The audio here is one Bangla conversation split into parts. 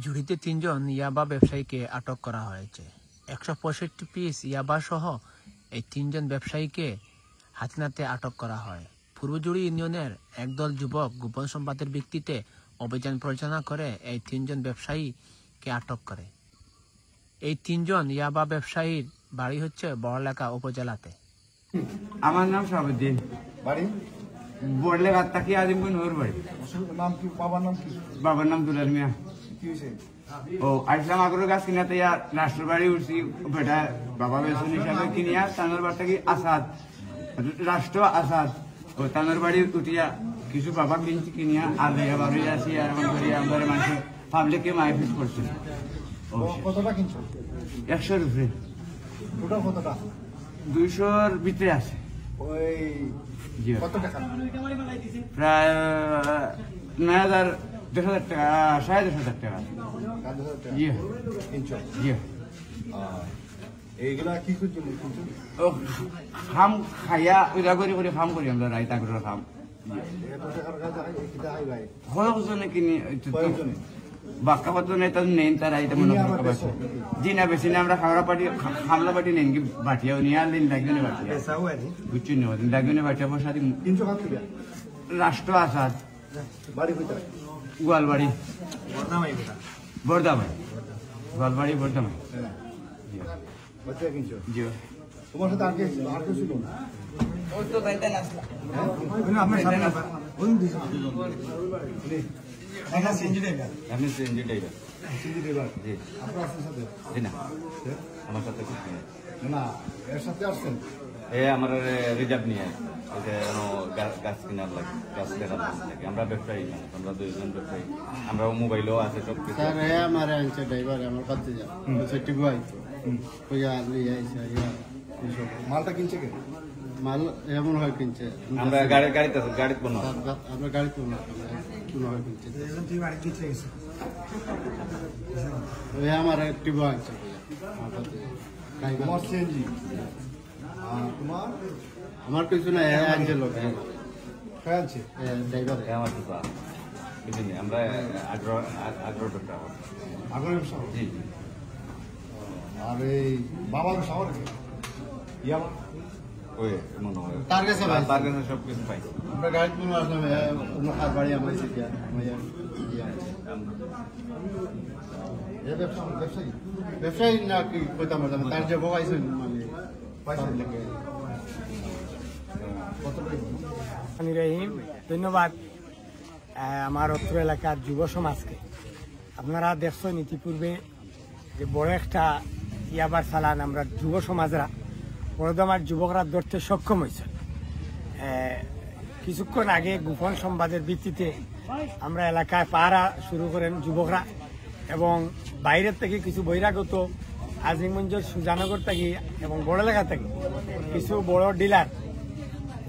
ঝুড়িতে ৩ জন ইয়াবা ব্যবসায়ীকে আটক করা হয়েছে। ১৬৫ পিস ইয়াবা সহ এই ৩ জন ব্যবসায়ীকে হাতিনাতে আটক করা হয়। পূর্বজুড়ি ইউনিয়নের একদল যুবক গোপন সংবাদের ভিত্তিতে অভিযান পরিচালনা করে এই ৩ জন ব্যবসায়ীকে আটক করে। এই ৩ জন ইয়াবা ব্যবসায়ীর বাড়ি হচ্ছে বড়লেখা উপজেলাতে। আমার নাম শাহাবুদ্দিন, বাড়ি বড়লেখা তাকি আজিমগঞ্জ ওর বাড়ি। নাম কি? বাবার নাম কি? বাবার নাম দুলাল মিয়া। কি হয়েছে? ও আসলাম আগরের গাছ কিনাতে রাষ্ট্র বাড়ি উঠছি, বেটা বাবা বেসন হিসাবে কিনিয়া তানোর বাড়ি থেকে আসাদ রাষ্ট্র আসাদ ও তানোর বাড়ি উঠিয়া কিছু বাবা কিনছি কিনিয়া আর বাড়ি আসি আর এমন করিয়া আমাদের মানুষ পাবলিককে মাইফিস করছে। কতটা কিনছো? 100 রুপে। টোটাল কতটা? 200-র ভিতরে আছে। ওই জি কত টাকা? প্রায় 9,000 10,000 টাকা, 10,500 টাকা। 10,000 টাকা জি কিনছো? জি। এইগুলা কি করছো কিনছো? ও খাম খাইয়া ওইটা করে খাম করি আমরা রাইতা করে খাম। এত টাকার কাজ হয় কি দেখাই ভাই? কয়েকজনে কিনি কয়েকজনে? বাক্কা পাত্র নেই তার নেই তারা এটা মনে হয়। জি না বেশি না, আমরা খাওয়া পাটি খামলা পাটি নেন কি বাটিয়াও নিয়ে আর দিন লাগবে না বাটিয়া পেশা হয় নি? বুঝছি না দিন লাগবে না বাটিয়া পয়সা দিন। কিনছো কত টাকা? রাষ্ট্র আসাদ বাড়ি কইতা? গোয়ালবাড়ি বর্ধামাই বেটা। বর্দামাই, গোয়ালবাড়ি বর্দামাই। হ্যাঁ। বাচ্চা কিনছো? জি। তোমার সাথে আর কেউ ছিল না? ওই তো বাইতে নাসলা। আপনার সামনে ওই দিছে। এখানে সিনজি দেবা। আমি সিনজি দেবা। সিনজি দেবা। জি। আপনার আছে সাথে? জি না। আমার সাথে কিছু নেই। না, এর সাথে আসছেন? আমার রিজার্ভ নিয়ে ওই যে গাছ কেনার লাগে, গাছ কেনার লাগে। আমরা ব্যবসায়ী না, আমরা 2 জন ব্যবসায়ী। আমরা মোবাইলও আছে সব কিছু। স্যার আমার আনছে ড্রাইভার আমার কাছে যা সেটি আইতো কইয়া লিয়ে আইছে এইসব মালটা কিনছে কে? মাল এমন হয় কিনছে আমরা গাড়িতে বনো আমরা গাড়ি কোনো হয় কিনছে তুই বাড়ি কিনছে গেছে? ওই আমার টিভি আনছে আমার কাছে তোমার সিএনজি? তোমার? আমার কিছু না আনছে লোক খায় আছে? ড্রাইভার আমার তো বুঝিনি। আমরা আগ্রহ ব্যবসা আগ্রহ ব্যবসা? জি। আর এই বাবার শহরে ইয়াবা ওই মনে হয় তার কাছে তার কাছে সব কিছু পাই। আমরা গাড়ি কোনো আসলাম আর বাড়ি আমার সিটিয়া ব্যবসায়ী? ব্যবসায়ী না কি কইতাম তার যে বগাইছেন মানে পয়সা লাগে কত টাকা? রহিম, ধন্যবাদ আমার অত্র এলাকার যুব সমাজকে। আপনারা দেখছেন ইতিপূর্বে যে বড় একটা ইয়াবার চালান আমরা যুব সমাজরা বড়দমার যুবকরা ধরতে সক্ষম হয়েছে। কিছুক্ষণ আগে গোপন সংবাদের ভিত্তিতে আমরা এলাকায় পাহারা শুরু করেন যুবকরা এবং বাইরের থেকে কিছু বহিরাগত আজিমগঞ্জের সুজানগর থেকে এবং বড়লেখা থেকে কিছু বড় ডিলার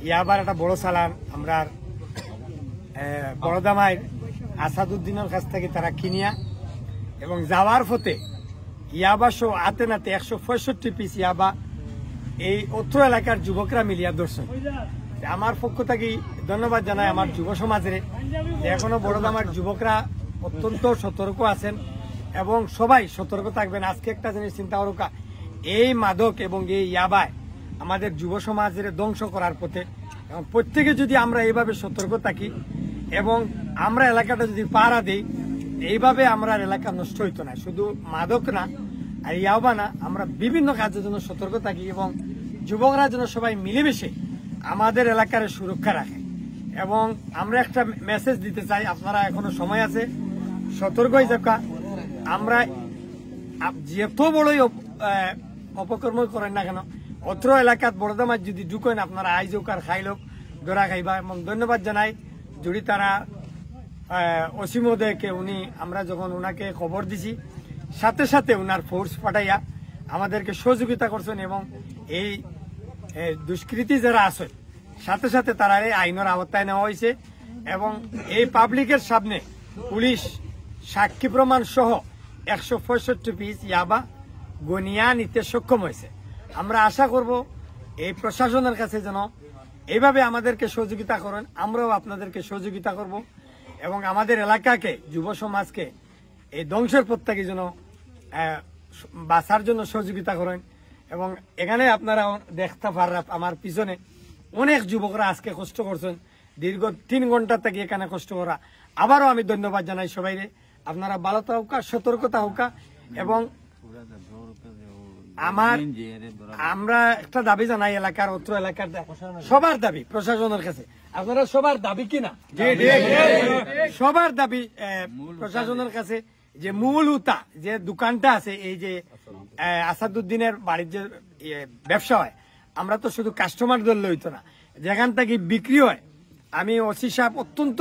ইয়াবার একটা বড় চালান আমরা বড়দামায় আসাদুদ্দিনের কাছ থেকে তারা কিনিয়া এবং যাওয়ার পথে ইয়াবা সহ হাতে নাতে 165 পিস ইয়াবা এই অত্র এলাকার যুবকরা মিলিয়া দর্শন। আমার পক্ষ থেকে ধন্যবাদ জানাই আমার যুব সমাজের, এখনো বড়দামার যুবকরা অত্যন্ত সতর্ক আছেন এবং সবাই সতর্ক থাকবেন। আজকে একটা জিনিস চিন্তা করুকা, এই মাদক এবং এই ইয়াবায় আমাদের যুব সমাজের ধ্বংস করার পথে, এবং প্রত্যেকে যদি আমরা এইভাবে সতর্ক থাকি এবং আমরা এলাকাটা যদি পাহারা দিই, এইভাবে আমরা এলাকা নষ্ট হইতো না। শুধু মাদক না আর ইয়াবা না, আমরা বিভিন্ন কাজের জন্য সতর্ক থাকি এবং যুবকরা যেন সবাই মিলেমিশে আমাদের এলাকার সুরক্ষা রাখে। এবং আমরা একটা মেসেজ দিতে চাই, আপনারা এখনো সময় আছে, সতর্ক হয়ে থাকা। আমরা যত বড়ই অপকর্ম করেন না কেন, অত্র এলাকাত বড়দামার যদি ঢুকেন আপনারা আইজোক আর খাইলোক ধরা খাইবা। এবং ধন্যবাদ জানাই যদি তারা অসীমদেরকে, উনি আমরা যখন ওনাকে খবর দিছি সাথে সাথে ওনার ফোর্স পাঠাইয়া আমাদেরকে সহযোগিতা করছেন এবং এই দুষ্কৃতী যারা আছে সাথে সাথে তারা এই আইনের আওতায় নেওয়া হয়েছে এবং এই পাবলিকের সামনে পুলিশ সাক্ষী প্রমাণ সহ 165 পিস ইয়াবা গনিয়া নিতে সক্ষম হয়েছে। আমরা আশা করব এই প্রশাসনের কাছে যেন এইভাবে আমাদেরকে সহযোগিতা করেন, আমরাও আপনাদেরকে সহযোগিতা করব এবং আমাদের এলাকাকে, যুব সমাজকে এই ধ্বংসের পথ থেকে যেন বাঁচার জন্য সহযোগিতা করেন। এবং এখানে আপনারা দেখতে পারেন আমার পিছনে অনেক যুবকরা আজকে কষ্ট করছেন, দীর্ঘ 3 ঘন্টা থেকে এখানে কষ্ট করা। আবারও আমি ধন্যবাদ জানাই সবাইরে। আপনারা ভালো থাকুকা, সতর্কতা হোকা। এবং আমরা একটা দাবি জানাই এলাকার, অত্র এলাকার সবার দাবি প্রশাসনের কাছে। আপনারা সবার দাবি কিনা? সবার দাবি প্রশাসনের কাছে যে মূল উতা যে দোকানটা আছে, এই যে আসাদুদ্দিনের বাড়ির যে ব্যবসা হয়, আমরা তো শুধু কাস্টমার ধরলে হইতো না, যেখান থেকে বিক্রি হয়। আমি ওসি সাহেব অত্যন্ত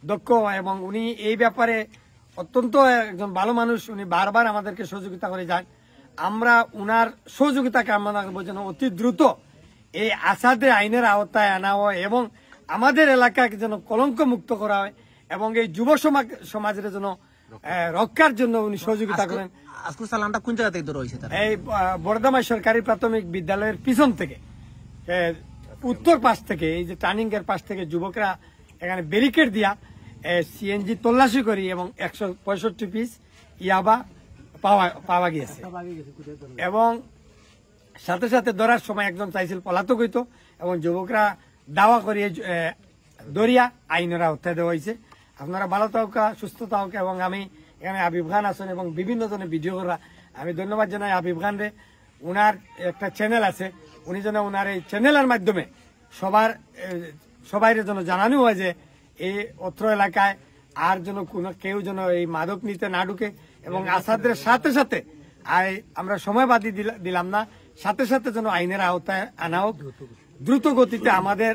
দক্ষ এবং উনি এই ব্যাপারে অত্যন্ত একজন ভালো মানুষ। উনি বারবার আমাদেরকে সহযোগিতা করে যান। আমরা উনার সহযোগিতা কামনা করবো যেন অতি দ্রুত এই আসাদের আইনের আওতায় আনা হয় এবং আমাদের এলাকাকে যেন কলঙ্ক মুক্ত করা হয় এবং এই যুব সমাজের যেন রক্ষার জন্য উনি সহযোগিতা করেন। আজকে চালানটা কোন জায়গা থেকে রয়েছে? এই বর্ধমান সরকারি প্রাথমিক বিদ্যালয়ের পিছন থেকে, উত্তর পাশ থেকে, এই যে টার্নিং এর পাশ থেকে যুবকরা এখানে ব্যারিকেড দিয়া সিএনজি তল্লাশি করি এবং 165 পিস ইয়াবা পাওয়া গিয়েছে। এবং সাথে সাথে ধরার সময় একজন চাইছিল পলাতক হইতো এবং যুবকরা দাওয়া করিয়ে দরিয়া আইনের আওতায় দেওয়া হয়েছে। আপনারা ভালো থাকা, সুস্থ থাকা। এবং আমি এখানে আবিব খান আছেন এবং বিভিন্ন জনের ভিডিও করা, আমি ধন্যবাদ জানাই আবিব খান রে। উনার একটা চ্যানেল আছে, উনি যেন উনার এই চ্যানেলের মাধ্যমে সবাই যেন জানানো হয় যে এই অত্র এলাকায় আর যেন কেউ যেন এই মাদক নিতে না ঢুকে। এবং আসাদের সাথে সাথে আমরা সময় বাদি দিলাম না, সাথে সাথে যেন আইনের আওতায় আনা হোক দ্রুত গতিতে। আমাদের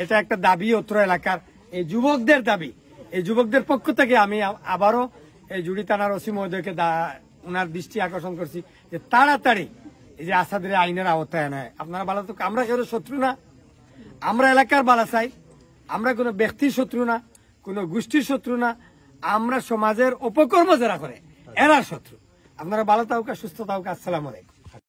এটা একটা দাবি অত্র এলাকার, এই যুবকদের দাবি। এই যুবকদের পক্ষ থেকে আমি আবারও এই জুড়ি থানার ওসি মহোদয়কে উনার দৃষ্টি আকর্ষণ করছি যে তাড়াতাড়ি এই যে আসাদের আইনের আওতায় আনায়। আপনারা ভালো থাকুন। আমরা কেউ শত্রু না, আমরা এলাকার বালা চাই। আমরা কোনো ব্যক্তির শত্রু না, কোনো গোষ্ঠীর শত্রু না, আমরা সমাজের অপকর্ম যারা করে এরা শত্রু। আপনারা ভালো থাকুক, সুস্থ থাকুক। আসসালামু আলাইকুম।